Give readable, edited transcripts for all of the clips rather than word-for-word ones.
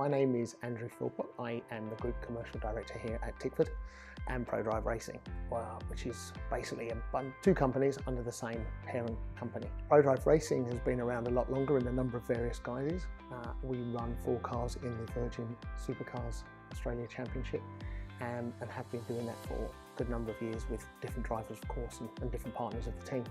My name is Andrew Philpott. I am the Group Commercial Director here at Tickford and ProDrive Racing, which is basically two companies under the same parent company. ProDrive Racing has been around a lot longer in a number of various guises. We run 4 cars in the Virgin Supercars Australia Championship and have been doing that for a good number of years with different drivers, of course, and different partners of the team.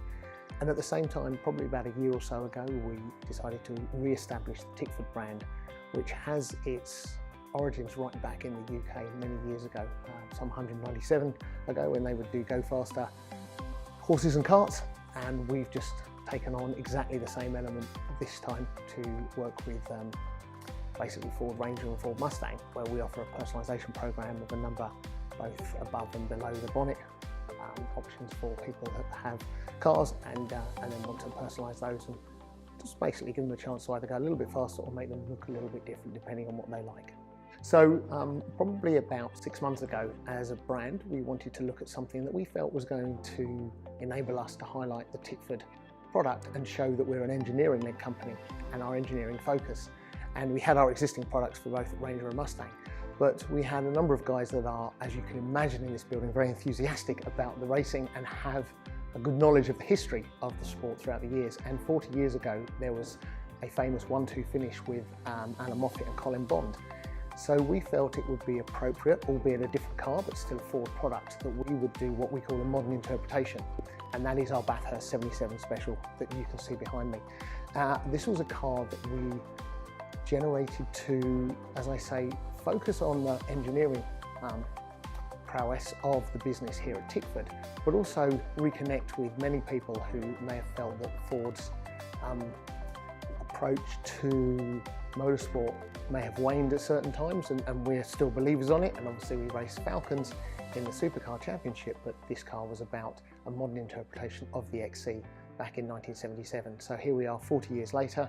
And at the same time, probably about a year or so ago, we decided to re-establish the Tickford brand, which has its origins right back in the UK many years ago, some 197 ago, when they would do go faster horses and carts. And we've just taken on exactly the same element this time to work with basically Ford Ranger and Ford Mustang, where we offer a personalisation program of a number both above and below the bonnet, options for people that have cars and then want to personalise those and just basically give them a chance to either go a little bit faster or make them look a little bit different depending on what they like. So probably about 6 months ago, as a brand, we wanted to look at something that we felt was going to enable us to highlight the Tickford product and show that we're an engineering-led company and our engineering focus. And we had our existing products for both Ranger and Mustang, but we had a number of guys that are, as you can imagine in this building, very enthusiastic about the racing and have a good knowledge of the history of the sport throughout the years. And 40 years ago, there was a famous 1-2 finish with Alan Moffat and Colin Bond. So we felt it would be appropriate, albeit a different car, but still a Ford product, that we would do what we call a modern interpretation. And that is our Bathurst 77 Special that you can see behind me. This was a car that we generated to, as I say, focus on the engineering prowess of the business here at Tickford, but also reconnect with many people who may have felt that Ford's approach to motorsport may have waned at certain times, and we're still believers on it. And obviously we race Falcons in the Supercar Championship, but this car was about a modern interpretation of the XC back in 1977. So here we are 40 years later,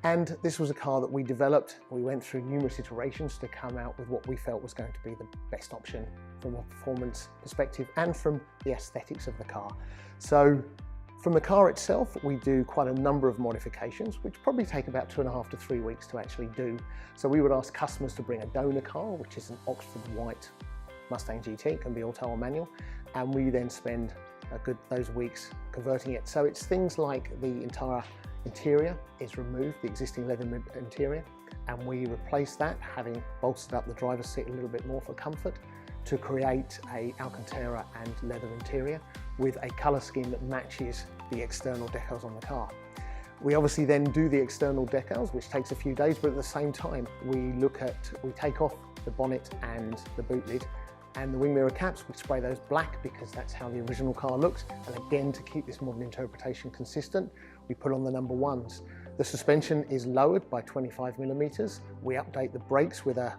and this was a car that we developed. We went through numerous iterations to come out with what we felt was going to be the best option from a performance perspective and from the aesthetics of the car. So from the car itself, we do quite a number of modifications, which probably take about 2.5 to 3 weeks to actually do. So we would ask customers to bring a donor car, which is an Oxford white Mustang GT, it can be auto or manual, and we then spend those weeks converting it. So it's things like the entire interior is removed, the existing leather interior, and we replace that, having bolstered up the driver's seat a little bit more for comfort, to create a Alcantara and leather interior with a colour scheme that matches the external decals on the car. We obviously then do the external decals, which takes a few days, but at the same time we take off the bonnet and the boot lid and the wing mirror caps. We spray those black because that's how the original car looked, and again, to keep this modern interpretation consistent, we put on the number 1s. The suspension is lowered by 25mm. We update the brakes with a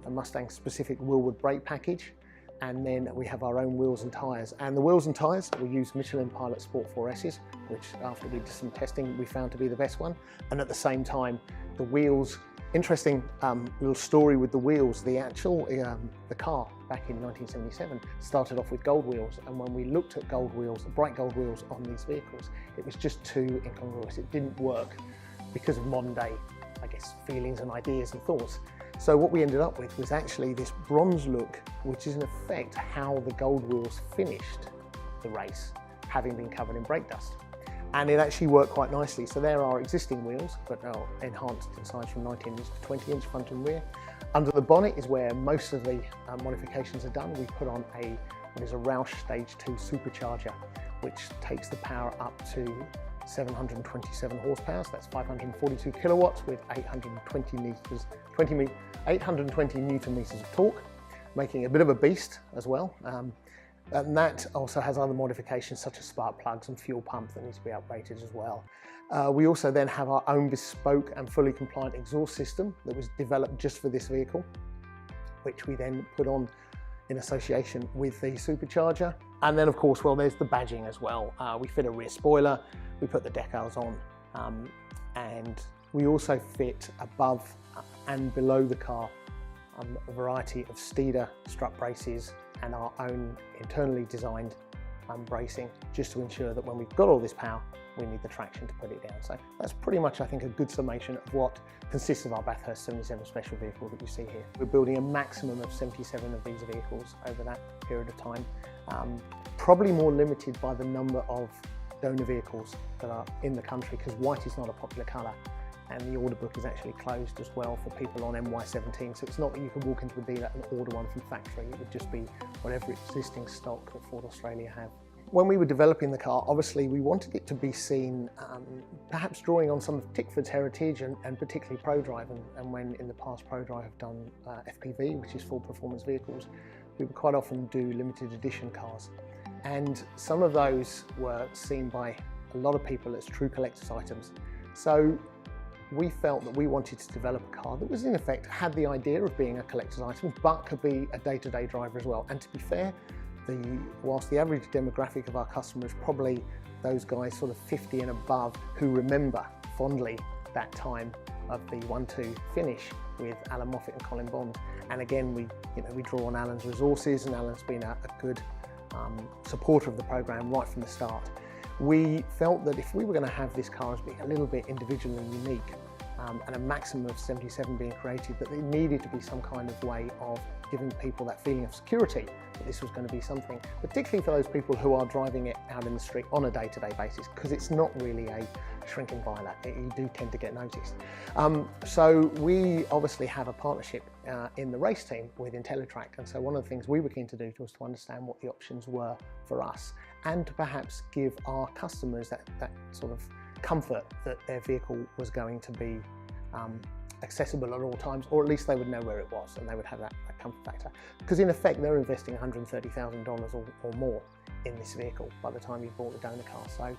Mustang specific Willwood brake package, and then we have our own wheels and tyres. And the wheels and tyres, we use Michelin Pilot Sport 4S's, which after we did some testing we found to be the best one. And at the same time, the wheels, interesting little story with the wheels, the car back in 1977 started off with gold wheels, and when we looked at gold wheels, bright gold wheels on these vehicles, it was just too incongruous. It didn't work because of modern day, I guess, feelings and ideas and thoughts. So what we ended up with was actually this bronze look, which is in effect how the gold wheels finished the race, having been covered in brake dust. And it actually worked quite nicely. So there are existing wheels, but are enhanced in size from 19 inch to 20 inch front and rear. Under the bonnet is where most of the modifications are done. We put on what is a Roush Stage 2 supercharger, which takes the power up to 727 horsepower, so that's 542 kilowatts with 820 newton meters of torque, making it a bit of a beast as well. And that also has other modifications such as spark plugs and fuel pump that needs to be upgraded as well. We also then have our own bespoke and fully compliant exhaust system that was developed just for this vehicle, which we then put on in association with the supercharger. And then of course, well, there's the badging as well. We fit a rear spoiler, we put the decals on, and we also fit above and below the car a variety of Steeder strut braces and our own internally designed bracing, just to ensure that when we've got all this power, we need the traction to put it down. So that's pretty much, I think, a good summation of what consists of our Bathurst 77 special vehicle that you see here. We're building a maximum of 77 of these vehicles over that period of time, probably more limited by the number of donor vehicles that are in the country, because white is not a popular colour, and the order book is actually closed as well for people on MY17, so it's not that you can walk into a dealer and order one from factory. It would just be whatever existing stock that Ford Australia have. When we were developing the car, obviously we wanted it to be seen, perhaps drawing on some of Tickford's heritage and particularly ProDrive, and when in the past ProDrive have done FPV, which is full performance vehicles, we would quite often do limited edition cars, and some of those were seen by a lot of people as true collector's items. So we felt that we wanted to develop a car that was, in effect, had the idea of being a collector's item, but could be a day-to-day driver as well. And to be fair, whilst the average demographic of our customers is probably those guys sort of 50 and above who remember fondly that time of the 1-2 finish with Alan Moffat and Colin Bond. And again, we draw on Alan's resources, and Alan's been a good supporter of the program right from the start. We felt that if we were going to have this car as being a little bit individual and unique, and a maximum of 77 being created, that there needed to be some kind of way of giving people that feeling of security, that this was going to be something, particularly for those people who are driving it out in the street on a day-to-day basis, because it's not really a shrinking violet. You do tend to get noticed. So we obviously have a partnership in the race team with IntelliTrac, and so one of the things we were keen to do was to understand what the options were for us, and to perhaps give our customers that sort of comfort that their vehicle was going to be accessible at all times, or at least they would know where it was and they would have that comfort factor. Because in effect, they're investing $130,000 or more in this vehicle by the time you bought the donor car. So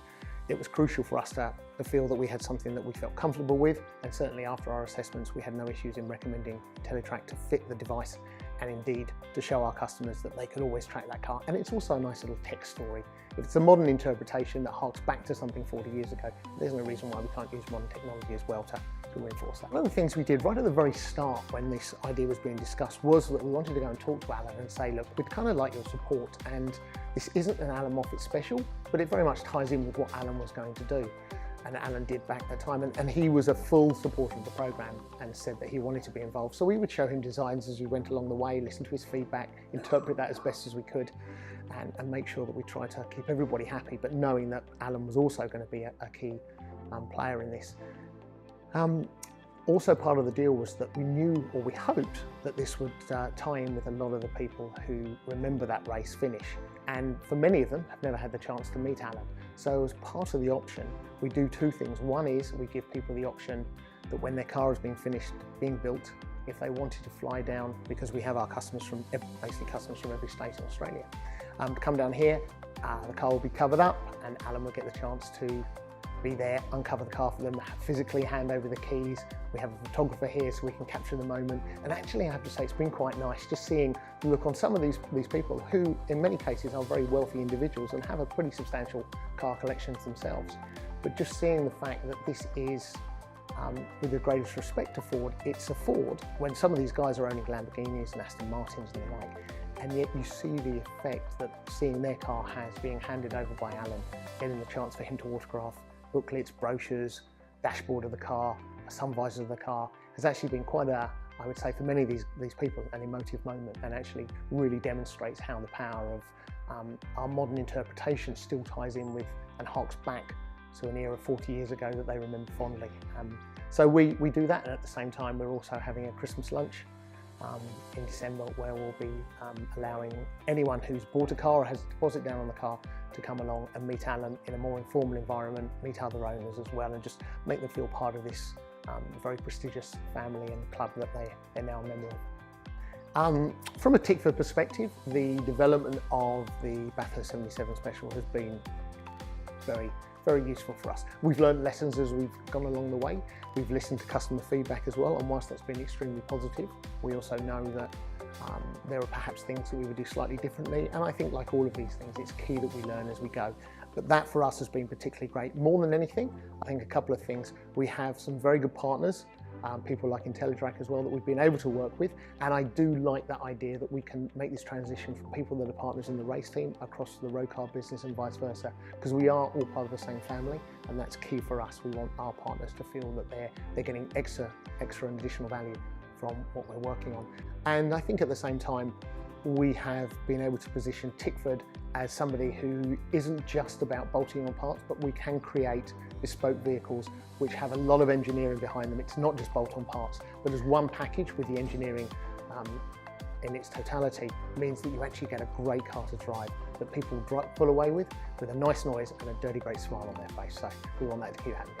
it was crucial for us to feel that we had something that we felt comfortable with, and certainly after our assessments, we had no issues in recommending IntelliTrac to fit the device, and indeed to show our customers that they could always track that car. And it's also a nice little tech story. If it's a modern interpretation that harks back to something 40 years ago, there's no reason why we can't use modern technology as well to reinforce that. One of the things we did right at the very start when this idea was being discussed was that we wanted to go and talk to Alan and say, look, we'd kind of like your support, and this isn't an Alan Moffat special, but it very much ties in with what Alan was going to do. And Alan did back at the time, and he was a full supporter of the program and said that he wanted to be involved. So we would show him designs as we went along the way, listen to his feedback, interpret that as best as we could, and make sure that we try to keep everybody happy, but knowing that Alan was also going to be a key player in this. Also part of the deal was that we knew, or we hoped, that this would tie in with a lot of the people who remember that race finish, and for many of them have never had the chance to meet Alan. So as part of the option, we do two things. One is we give people the option that when their car is being finished being built, if they wanted to fly down, because we have our customers from, basically customers from every state in Australia, to come down here, the car will be covered up, and Alan will get the chance to be there, uncover the car for them, physically hand over the keys. We have a photographer here so we can capture the moment. And actually, I have to say, it's been quite nice just seeing the look on some of these people who, in many cases, are very wealthy individuals and have a pretty substantial car collections themselves. But just seeing the fact that this is, with the greatest respect to Ford, it's a Ford, when some of these guys are owning Lamborghinis and Aston Martins and the like. And yet you see the effect that seeing their car has being handed over by Alan, getting the chance for him to autograph booklets, brochures, dashboard of the car, sun visors of the car, has actually been quite a, I would say for many of these people, an emotive moment, and actually really demonstrates how the power of our modern interpretation still ties in with and harks back to an era 40 years ago that they remember fondly. So we do that, and at the same time we're also having a Christmas lunch in December, where we'll be allowing anyone who's bought a car or has a deposit down on the car to come along and meet Alan in a more informal environment, meet other owners as well, and just make them feel part of this very prestigious family and club that they're now a member of. From a Tickford perspective, the development of the Bathurst 77 Special has been very useful for us. We've learned lessons as we've gone along the way. We've listened to customer feedback as well, and whilst that's been extremely positive, we also know that there are perhaps things that we would do slightly differently, and I think, like all of these things, it's key that we learn as we go. But that for us has been particularly great. More than anything, I think a couple of things. We have some very good partners people like IntelliTrac as well that we've been able to work with. And I do like that idea that we can make this transition for people that are partners in the race team across to the road car business and vice versa, because we are all part of the same family, and that's key for us. We want our partners to feel that they're getting extra and additional value from what we're working on. And I think at the same time, we have been able to position Tickford as somebody who isn't just about bolting on parts, but we can create bespoke vehicles which have a lot of engineering behind them. It's not just bolt-on parts, but as one package with the engineering in its totality means that you actually get a great car to drive that people pull away with a nice noise and a dirty great smile on their face. So we want that to keep happening.